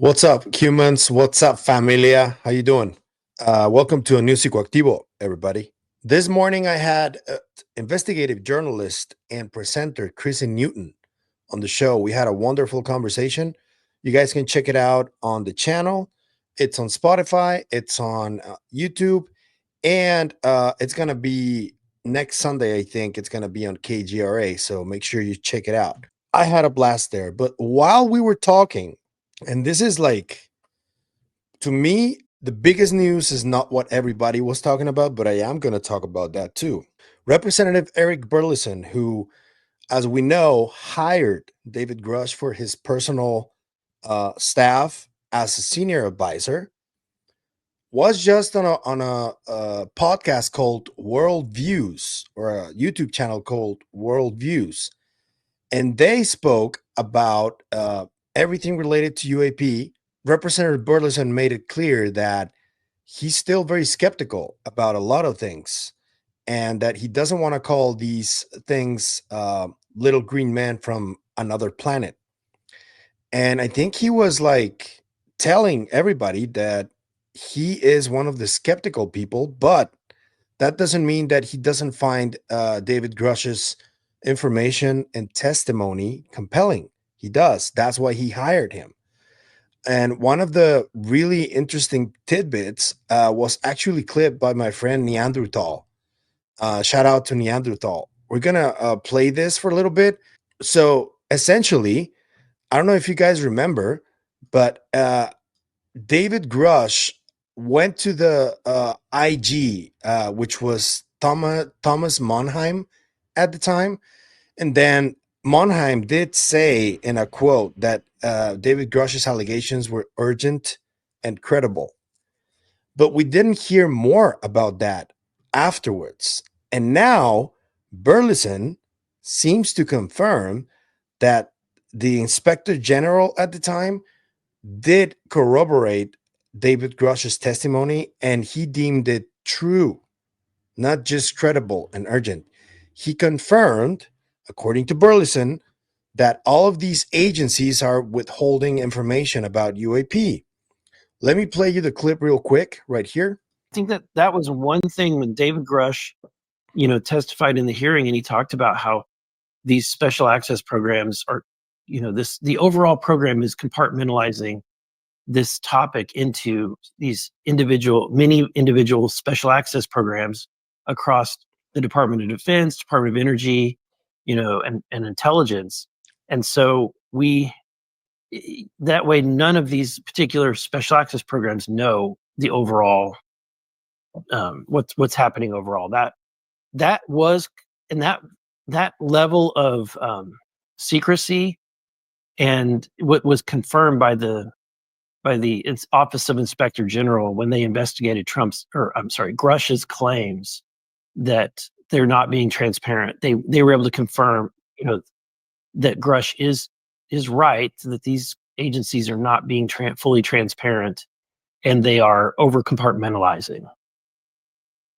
What's up, humans? What's up, familia? How you doing? Welcome to a new Psicoactivo, everybody. This morning, I had investigative journalist and presenter Kristen Newton on the show. We had a wonderful conversation. You guys can check it out on the channel. It's on Spotify. It's on YouTube, and it's gonna be next Sunday. I think it's gonna be on KGRA. So make sure you check it out. I had a blast there. But while we were talking, and this is like, to me, the biggest news is not what everybody was talking about, but I am going to talk about that too. Representative Eric Burlison, who, as we know, hired David Grusch for his personal staff as a senior advisor, was just on a podcast called Worldviews, or a YouTube channel called Worldviews, and they spoke about everything related to UAP. Representative Burleson made it clear that he's still very skeptical about a lot of things, and that he doesn't want to call these things little green men from another planet. And I think he was like telling everybody that he is one of the skeptical people, but that doesn't mean that he doesn't find David Grush's information and testimony compelling. He does. That's why he hired him. And one of the really interesting tidbits was actually clipped by my friend Neanderthal. Shout out to Neanderthal. We're going to play this for a little bit. So essentially, I don't know if you guys remember, but David Grusch went to the IG, which was Thomas Monheim at the time. And then Monheim did say in a quote that David Grusch's allegations were urgent and credible. But we didn't hear more about that afterwards. And now Burleson seems to confirm that the inspector general at the time did corroborate David Grusch's testimony, and he deemed it true, not just credible and urgent. He confirmed, according to Burleson, that all of these agencies are withholding information about UAP. Let me play you the clip real quick right here. I think that was one thing when David Grusch, testified in the hearing, and he talked about how these special access programs are, the overall program is compartmentalizing this topic into these many individual special access programs across the Department of Defense, Department of Energy, and intelligence. And so that way, none of these particular special access programs know the overall, what's happening overall. That was, and that level of secrecy, and what was confirmed by the Office of Inspector General when they investigated Grusch's claims that they're not being transparent. They were able to confirm, that Grusch is right, that these agencies are not being fully transparent, and they are over compartmentalizing.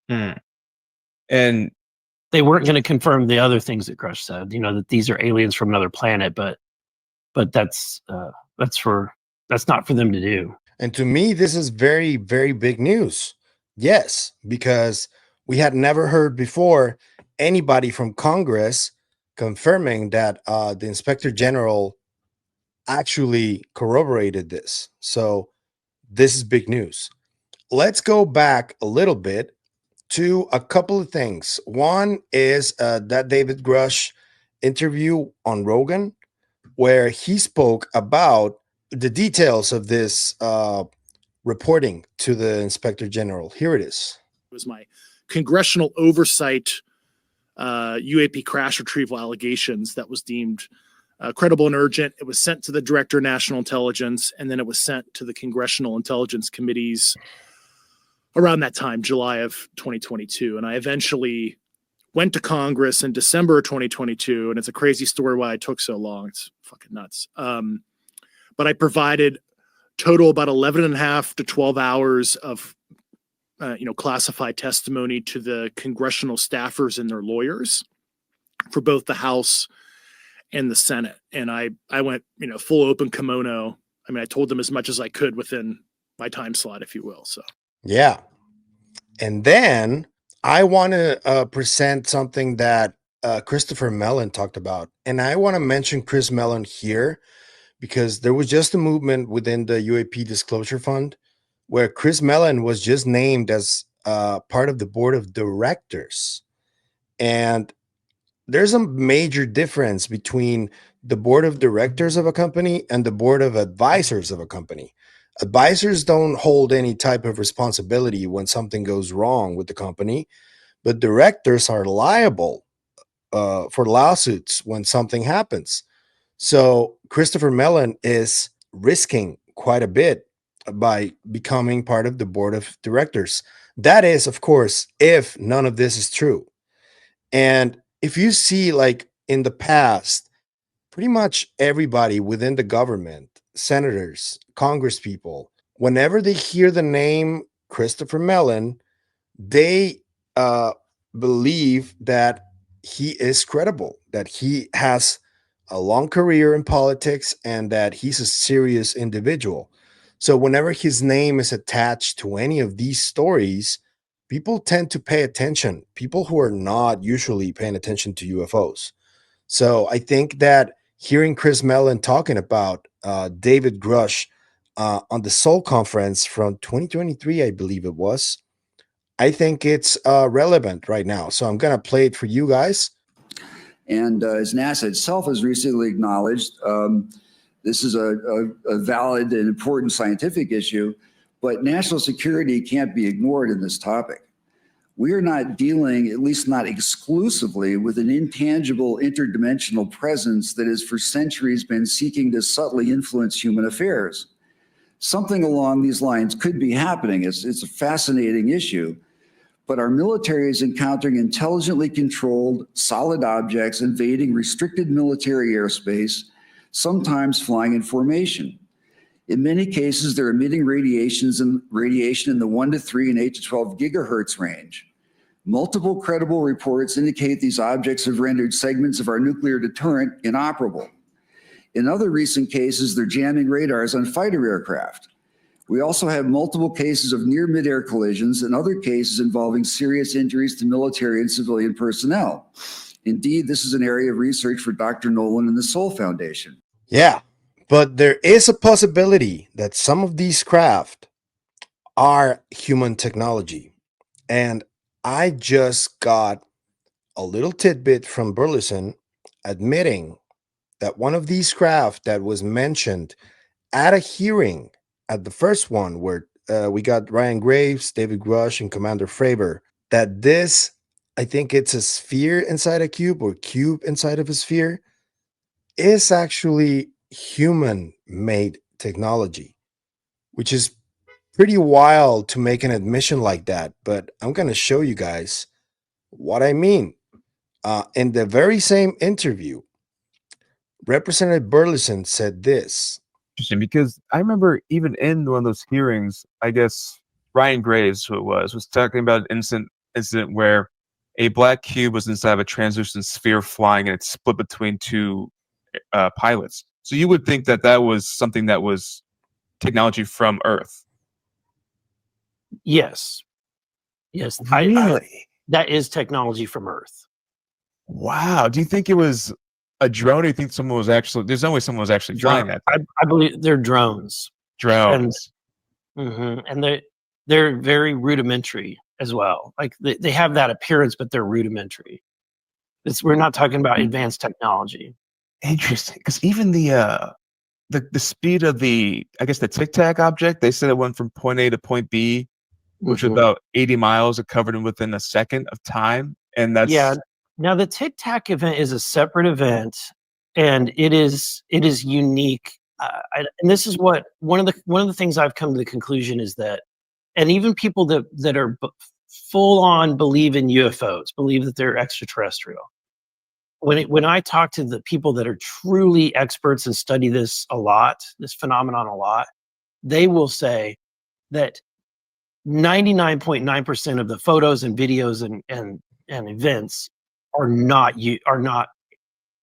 And they weren't going to confirm the other things that Grusch said, that these are aliens from another planet, but that's not for them to do. And to me, this is very, very big news. Yes, because we had never heard before anybody from Congress confirming that the Inspector General actually corroborated this. So this is big news. Let's go back a little bit to a couple of things. One is that David Grusch interview on Rogan, where he spoke about the details of this reporting to the Inspector General. Here it is. It was my congressional oversight UAP crash retrieval allegations that was deemed credible and urgent. It was sent to the Director of National Intelligence, and then it was sent to the Congressional Intelligence Committees around that time, July of 2022. And I eventually went to Congress in December of 2022, and it's a crazy story why it took so long. It's fucking nuts. But I provided total about 11 and a half to 12 hours of classified testimony to the congressional staffers and their lawyers for both the House and the Senate. And I went, full open kimono I mean, I told them as much as I could within my time slot, if you will. So Yeah. And then I want to present something that Christopher Mellon talked about. And I want to mention Chris Mellon here because there was just a movement within the UAP Disclosure Fund where Chris Mellon was just named as part of the board of directors. And there's a major difference between the board of directors of a company and the board of advisors of a company. Advisors don't hold any type of responsibility when something goes wrong with the company, but directors are liable for lawsuits when something happens. So Christopher Mellon is risking quite a bit by becoming part of the board of directors. That is, of course, if none of this is true. And if you see, like in the past, pretty much everybody within the government, senators, congresspeople, whenever they hear the name Christopher Mellon, they believe that he is credible, that he has a long career in politics, and that he's a serious individual. So whenever his name is attached to any of these stories, people tend to pay attention, people who are not usually paying attention to UFOs. So I think that hearing Chris Mellon talking about David Grusch on the Seoul conference from 2023, I believe it was, I think it's relevant right now. So I'm going to play it for you guys. And as NASA itself has recently acknowledged, this is a valid and important scientific issue, but national security can't be ignored in this topic. We are not dealing, at least not exclusively, with an intangible interdimensional presence that has for centuries been seeking to subtly influence human affairs. Something along these lines could be happening. It's a fascinating issue, but our military is encountering intelligently controlled, solid objects invading restricted military airspace, sometimes flying in formation. In many cases, they're emitting radiation in the 1 to 3 and 8 to 12 gigahertz range. Multiple credible reports indicate these objects have rendered segments of our nuclear deterrent inoperable. In other recent cases, they're jamming radars on fighter aircraft. We also have multiple cases of near mid-air collisions and other cases involving serious injuries to military and civilian personnel. Indeed, this is an area of research for Dr. Nolan and the Soul Foundation. Yeah, but there is a possibility that some of these craft are human technology. And I just got a little tidbit from Burlison admitting that one of these craft that was mentioned at a hearing, at the first one where we got Ryan Graves, David Grusch, and Commander Fravor, that this, I think it's a sphere inside a cube or cube inside of a sphere, is actually human-made technology, which is pretty wild to make an admission like that. But I'm going to show you guys what I mean. In the very same interview, Representative Burlison said this. Interesting, because I remember even in one of those hearings, I guess Ryan Graves, who it was talking about an incident where a black cube was inside of a translucent sphere flying, and it split between two pilots. So you would think that that was something that was technology from Earth. Yes. Yes. Really? That is technology from Earth. Wow. Do you think it was a drone, or do you think someone was actually, there's no way someone was actually flying that thing? I believe they're drones. Drones. And they're very rudimentary as well. Like they have that appearance, but they're rudimentary. We're not talking about advanced technology. Interesting, because even the speed of the Tic Tac object, they said it went from point A to point B, which was about 80 miles. It covered it within a second of time, and that's Now the Tic Tac event is a separate event, and it is unique. And this is what one of the things I've come to the conclusion is that, and even people that are full on believe in UFOs, believe that they're extraterrestrial. When I talk to the people that are truly experts and study this phenomenon a lot, they will say that 99.9% of the photos and videos and events are not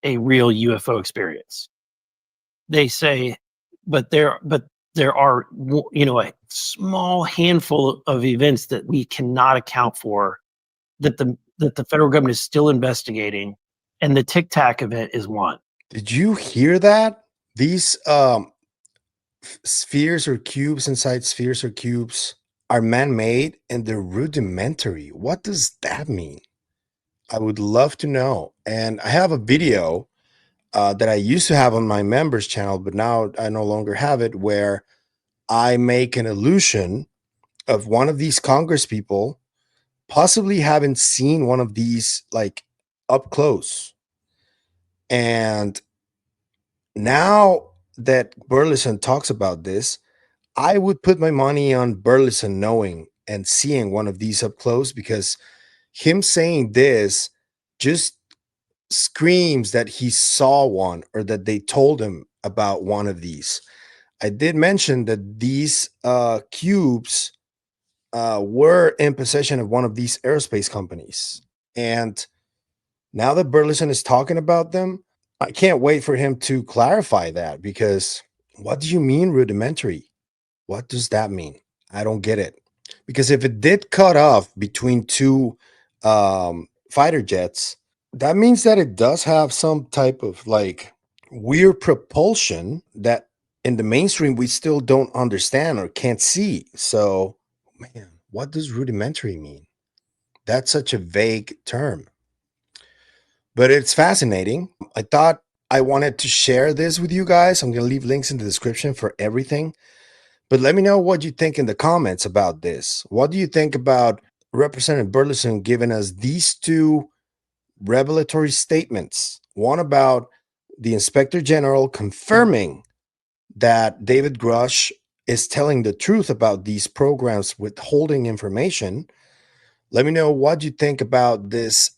a real UFO experience. They say but there are, you know, a small handful of events that we cannot account for that the federal government is still investigating, and the Tic Tac event is one. Did you hear that? These spheres or cubes inside spheres or cubes are man-made and they're rudimentary. What does that mean? I would love to know. And I have a video that I used to have on my members channel, but now I no longer have it, where I make an illusion of one of these Congress people possibly haven't seen one of these like up close. And now that Burlison talks about this, I would put my money on Burlison knowing and seeing one of these up close, because him saying this just screams that he saw one or that they told him about one of these. I did mention that these cubes were in possession of one of these aerospace companies. And now that Burleson is talking about them, I can't wait for him to clarify that, because what do you mean rudimentary? What does that mean? I don't get it. Because if it did cut off between two fighter jets, that means that it does have some type of like weird propulsion that in the mainstream we still don't understand or can't see. So, man, what does rudimentary mean? That's such a vague term. But it's fascinating. I thought I wanted to share this with you guys. I'm going to leave links in the description for everything. But let me know what you think in the comments about this. What do you think about Representative Burleson giving us these two revelatory statements? One about the Inspector General confirming that David Grusch is telling the truth about these programs withholding information. Let me know what you think about this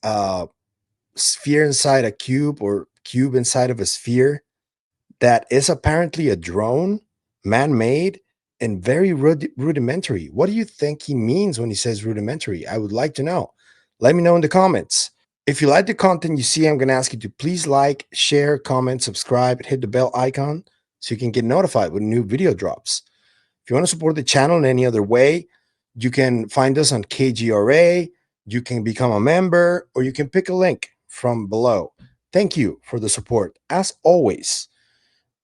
sphere inside a cube, or cube inside of a sphere, that is apparently a drone, man-made, and very rudimentary. What do you think he means when he says rudimentary? I would like to know. Let me know in the comments. If you like the content you see, I'm going to ask you to please like, share, comment, subscribe, and hit the bell icon so you can get notified when a new video drops. If you want to support the channel in any other way, you can find us on KGRA, you can become a member, or you can pick a link from below. Thank you for the support, as always.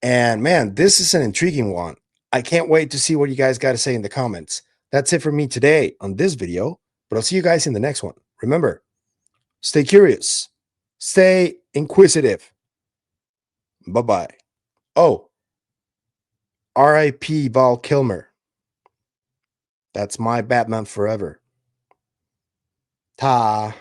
And man, this is an intriguing one. I can't wait to see what you guys got to say in the comments. That's it for me today on this video, but I'll see you guys in the next one. Remember, stay curious, stay inquisitive. Bye-bye. Oh, R.I.P. Val Kilmer. That's my Batman forever. Ta.